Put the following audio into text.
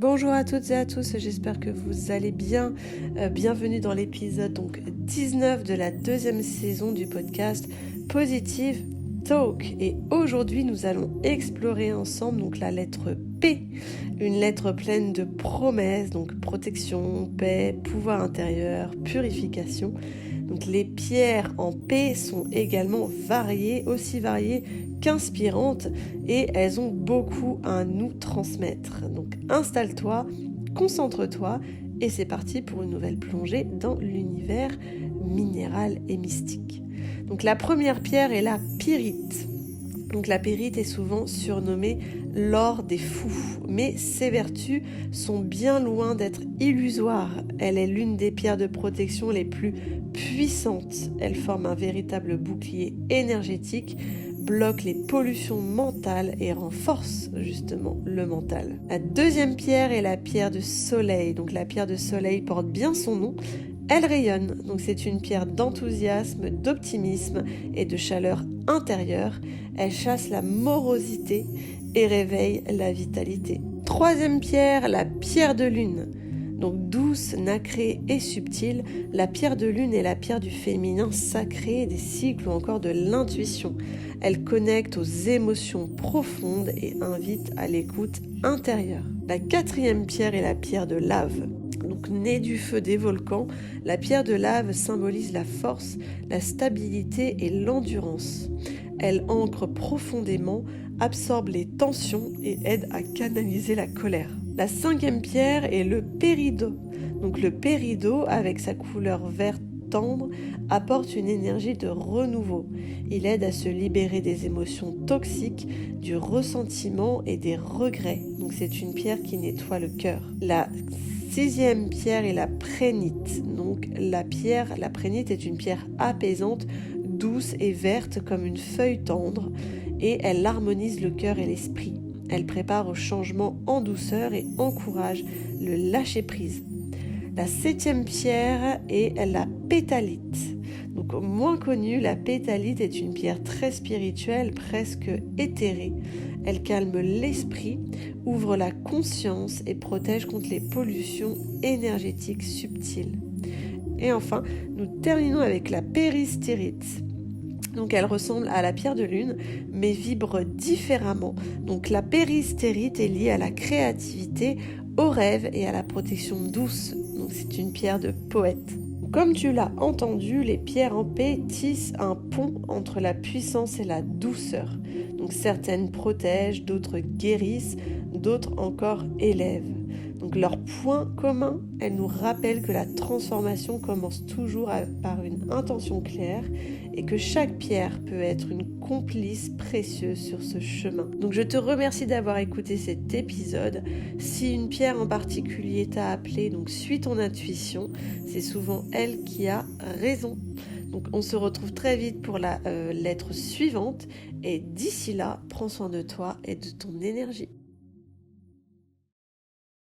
Bonjour à toutes et à tous, j'espère que vous allez bien. Bienvenue dans l'épisode 19 de la deuxième saison du podcast Positive Talk. Et aujourd'hui, nous allons explorer ensemble la lettre P, une lettre pleine de promesses, donc protection, paix, pouvoir intérieur, purification. Donc les pierres en P sont également variées, aussi variées qu'inspirantes, et elles ont beaucoup à nous transmettre. Donc installe-toi, concentre-toi et c'est parti pour une nouvelle plongée dans l'univers minéral et mystique. Donc la première pierre est la pyrite. Donc la pyrite est souvent surnommée l'or des fous, mais ses vertus sont bien loin d'être illusoires. Elle est l'une des pierres de protection les plus puissantes. Elle forme un véritable bouclier énergétique, bloque les pollutions mentales et renforce justement le mental. La deuxième pierre est la pierre de soleil. Donc la pierre de soleil porte bien son nom. Elle rayonne, donc c'est une pierre d'enthousiasme, d'optimisme et de chaleur intérieure. Elle chasse la morosité et réveille la vitalité. Troisième pierre, la pierre de lune. Donc douce, nacrée et subtile, la pierre de lune est la pierre du féminin sacré, des cycles ou encore de l'intuition. Elle connecte aux émotions profondes et invite à l'écoute intérieure. La quatrième pierre est la pierre de lave. Donc née du feu des volcans, la pierre de lave symbolise la force, la stabilité et l'endurance. Elle ancre profondément, absorbe les tensions et aide à canaliser la colère. La cinquième pierre est le péridot. Donc le péridot, avec sa couleur verte tendre, apporte une énergie de renouveau. Il aide à se libérer des émotions toxiques, du ressentiment et des regrets. Donc c'est une pierre qui nettoie le cœur. La sixième pierre est la prénite. Donc la prénite est une pierre apaisante, douce et verte comme une feuille tendre, et elle harmonise le cœur et l'esprit. Elle prépare au changement en douceur et encourage le lâcher-prise. La septième pierre est la pétalite. Donc moins connue, la pétalite est une pierre très spirituelle, presque éthérée. Elle calme l'esprit, ouvre la conscience et protège contre les pollutions énergétiques subtiles. Et enfin, nous terminons avec la péristérite. Donc elle ressemble à la pierre de lune, mais vibre différemment. Donc la péristérite est liée à la créativité, au rêve et à la protection douce. Donc c'est une pierre de poète. Comme tu l'as entendu, les pierres en paix tissent un pont entre la puissance et la douceur. Donc certaines protègent, d'autres guérissent, d'autres encore élèvent. Donc leur point commun, elles nous rappellent que la transformation commence toujours par une intention claire et que chaque pierre peut être une complice précieuse sur ce chemin. Donc je te remercie d'avoir écouté cet épisode. Si une pierre en particulier t'a appelé, donc suis ton intuition, c'est souvent elle qui a raison. Donc on se retrouve très vite pour la lettre suivante et d'ici là, prends soin de toi et de ton énergie.